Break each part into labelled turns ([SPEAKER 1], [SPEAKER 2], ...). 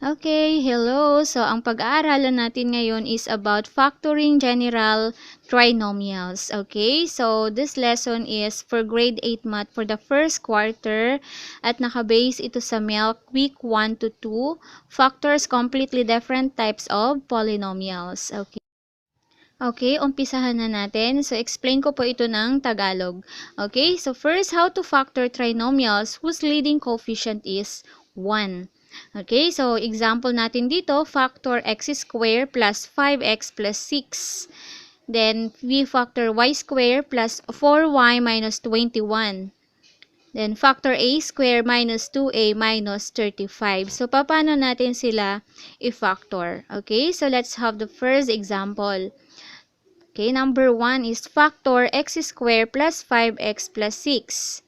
[SPEAKER 1] Okay, hello. So, ang pag-aaralan natin ngayon is about factoring general trinomials. Okay, so this lesson is for grade 8 math for the first quarter at nakabase ito sa MELC week 1 to 2, factors completely different types of polynomials. Okay. Okay, umpisahan na natin. So, explain ko po ito ng Tagalog. Okay, so first, how to factor trinomials whose leading coefficient is 1. Okay, so example natin dito, factor x squared plus 5x plus 6. Then, we factor y squared plus 4y minus 21. Then, factor a squared minus 2a minus 35. So, paano natin sila i-factor? Okay, so let's have the first example. Okay, number 1 is factor x squared plus 5x plus 6.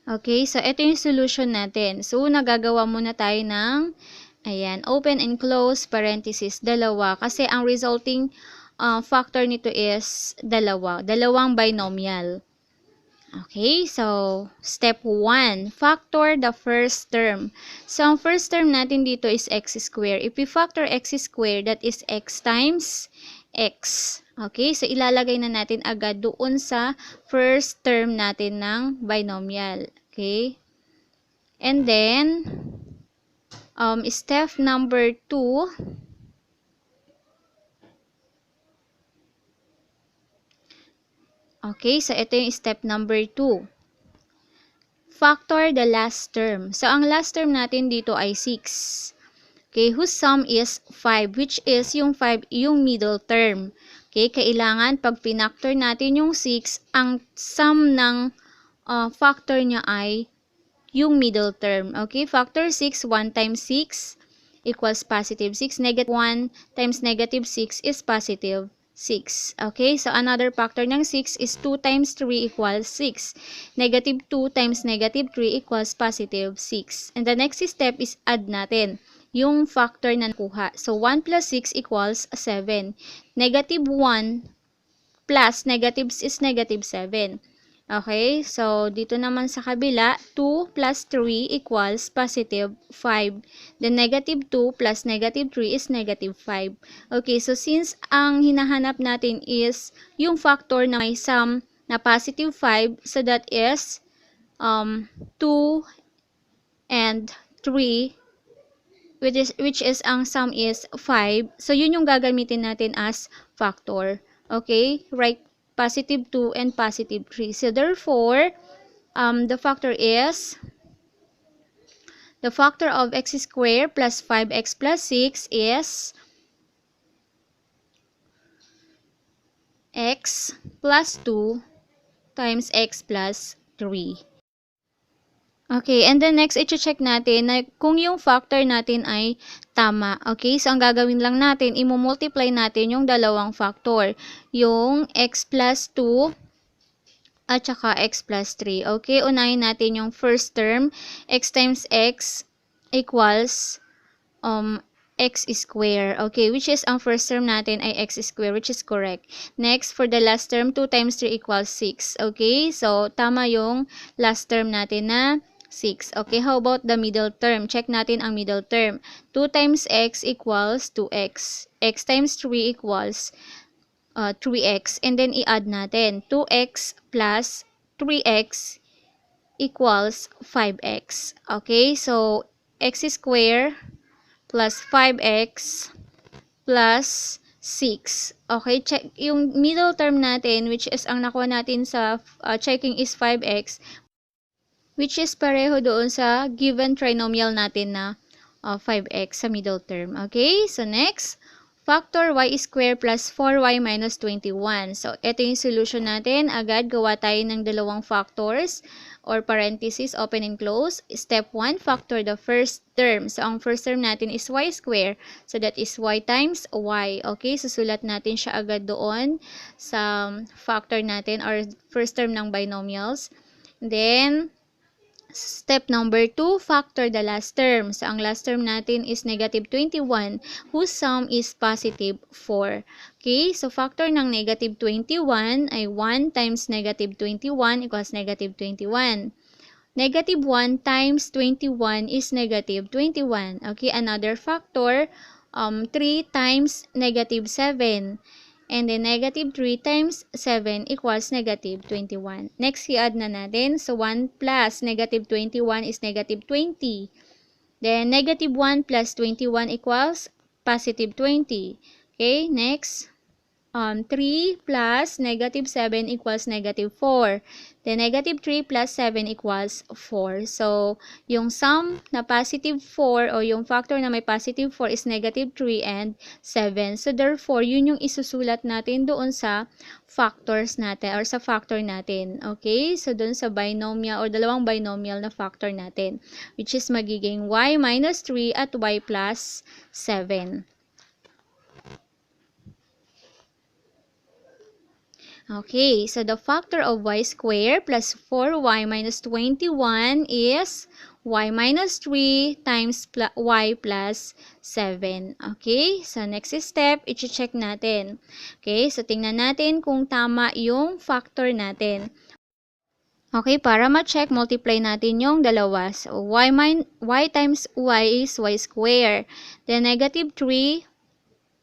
[SPEAKER 1] Okay, so ito yung solution natin. So, nagagawa muna tayo ng, ayan, open and close parenthesis, dalawa. Kasi ang resulting factor nito is dalawa. Dalawang binomial. Okay, so, step 1, factor the first term. So, ang first term natin dito is x squared. If we factor x squared, that is x times x. Okay, so ilalagay na natin agad doon sa first term natin ng binomial. Okay, and then, step number 2, okay, so ito yung step number 2. Factor the last term. So, ang last term natin dito ay 6. Okay, whose sum is 5, which is yung 5, yung middle term. Okay, kailangan pag pinactor natin yung 6, ang sum ng factor niya ay yung middle term. Okay, factor 6, 1 times 6 equals positive 6. Negative 1 times negative 6 is positive 6. Okay, so another factor ng 6 is 2 times 3 equals 6. Negative 2 times negative 3 equals positive 6. And the next step is add natin yung factor na nakuha. So, 1 plus 6 equals 7. Negative 1 plus negative is negative 7. Okay, so dito naman sa kabila, 2 plus 3 equals positive 5. Then, negative 2 plus negative 3 is negative 5. Okay, so since ang hinahanap natin is yung factor na may sum na positive 5, so that is 2 and 3, which is ang sum is 5. So, yun yung gagamitin natin as factor. Okay? Right? Positive 2 and positive 3. So, therefore, the factor is, the factor of x squared plus 5x plus 6 is x plus 2 times x plus 3. Okay, and then next, i-check natin na kung yung factor natin ay tama. Okay, so ang gagawin lang natin, i-multiply natin yung dalawang factor. Yung x plus 2 at saka x plus 3. Okay, unahin natin yung first term. X times x equals x square. Okay, which is ang first term natin ay x square, which is correct. Next, for the last term, 2 times 3 equals 6. Okay, so tama yung last term natin na 6. Okay, how about the middle term? Check natin ang middle term. 2 times x equals 2x. X times 3 equals 3x. And then, i-add natin. 2x plus 3x equals 5x. Okay, so x square plus 5x plus 6. Okay, check yung middle term natin, which is ang nakuha natin sa checking is 5x, which is pareho doon sa given trinomial natin na 5x sa middle term. Okay, so next, factor y squared plus 4y minus 21. So, ito yung solution natin. Agad gawa tayo ng dalawang factors or parenthesis, open and close. Step 1, factor the first term. So, ang first term natin is y squared. So, that is y times y. Okay, susulat natin siya agad doon sa factor natin or first term ng binomials. Then, step number 2, factor the last term. So, ang last term natin is negative 21, whose sum is positive 4. Okay, so factor ng negative 21 ay 1 times negative 21 equals negative 21. Negative 1 times 21 is negative 21. Okay, another factor, 3 times negative 7. And then negative 3 times 7 equals negative 21. Next, i-add na natin. So, 1 plus negative 21 is negative 20. Then, negative 1 plus 21 equals positive 20. Okay, next. 3 plus negative 7 equals negative 4. Then, negative 3 plus 7 equals 4. So, yung sum na positive 4 o yung factor na may positive 4 is negative 3 and 7. So, therefore, yun yung isusulat natin doon sa factors natin or sa factor natin. Okay? So, doon sa binomial or dalawang binomial na factor natin, which is magiging y minus 3 at y plus 7. Okay, so the factor of y squared plus 4y minus 21 is y minus 3 times y plus 7. Okay, so next step, i-check natin. Okay, so tingnan natin kung tama yung factor natin. Okay, para ma-check, multiply natin yung dalawa. So, y times y is y squared. Then, negative 3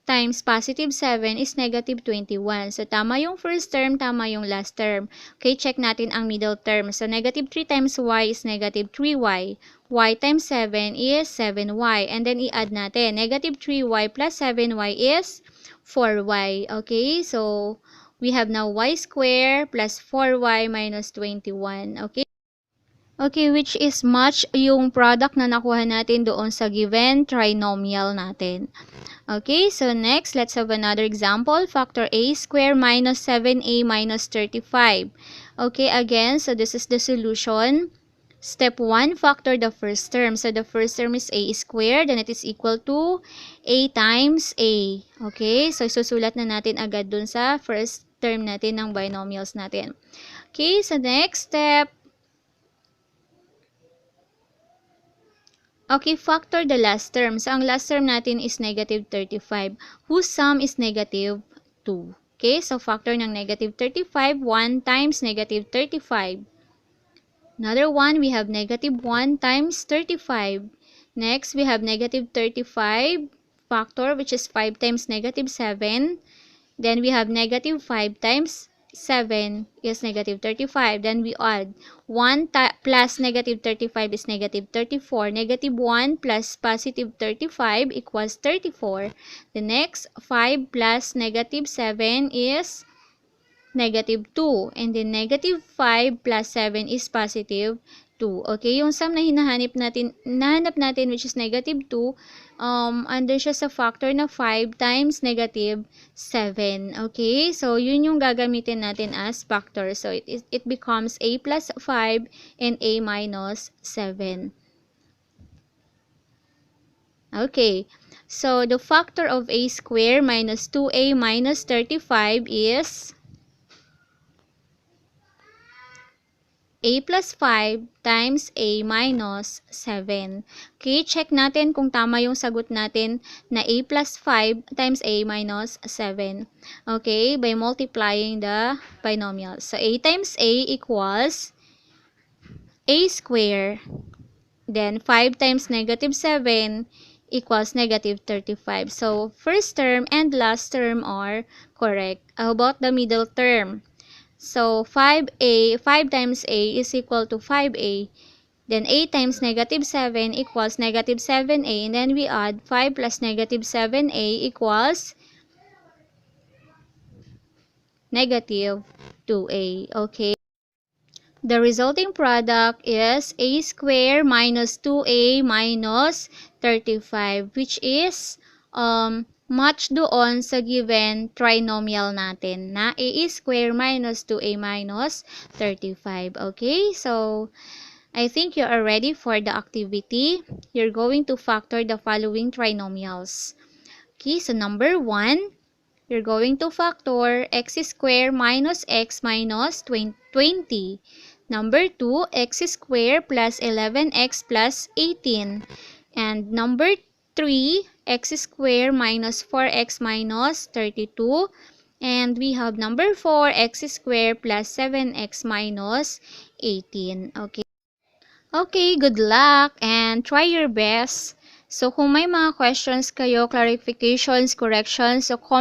[SPEAKER 1] times positive 7 is negative 21. So, tama yung first term, tama yung last term. Okay, check natin ang middle term. So, negative 3 times y is negative 3y. Y times 7 is 7y. And then, i-add natin. Negative 3y plus 7y is 4y. Okay, so, we have now y squared plus 4y minus 21. Okay. Okay, which is match yung product na nakuha natin doon sa given trinomial natin. Okay, so next, let's have another example. Factor a squared minus 7a minus 35. Okay, again, so this is the solution. Step 1, factor the first term. So the first term is a squared and it is equal to a times a. Okay, so susulat na natin agad dun sa first term natin ng binomials natin. Okay, so next step. Okay, factor the last term. So, ang last term natin is negative 35, whose sum is negative 2. Okay, so factor ng negative 35, 1 times negative 35. Another one, we have negative 1 times 35. Next, we have negative 35 factor, which is 5 times negative 7. Then, we have negative 5 times 7 is negative 35. Then we add 1 plus negative 35 is negative 34. Negative 1 plus positive 35 equals 34. The next, 5 plus negative 7 is negative 2. And then negative 5 plus 7 is positive 2. Okay, yung sum na hinahanap natin which is negative 2, under siya sa factor na 5 times negative 7. Okay, so yun yung gagamitin natin as factor. So it becomes a plus 5 and a minus 7. Okay, so the factor of a squared minus 2a minus 35 is a plus 5 times a minus 7. Okay, check natin kung tama yung sagot natin na a plus 5 times a minus 7. Okay, by multiplying the binomials. So, a times a equals a squared. Then, 5 times negative 7 equals negative 35. So, first term and last term are correct. How about the middle term? So, 5 times a is equal to 5a. Then, a times negative 7 equals negative 7a. And then, we add 5 plus negative 7a equals negative 2a. Okay. The resulting product is a squared minus 2a minus 35, which is match doon sa given trinomial natin na a squared minus 2a minus 35. Okay, so I think you are ready for the activity. You're going to factor the following trinomials. Okay, so number 1, you're going to factor x squared minus x minus 20. Number 2, x squared plus 11x plus 18. And number 3, x squared minus 4x minus 32. And we have number 4, x squared plus 7x minus 18. Okay. Okay, good luck and try your best. So kung may mga questions kayo, clarifications, corrections, so comment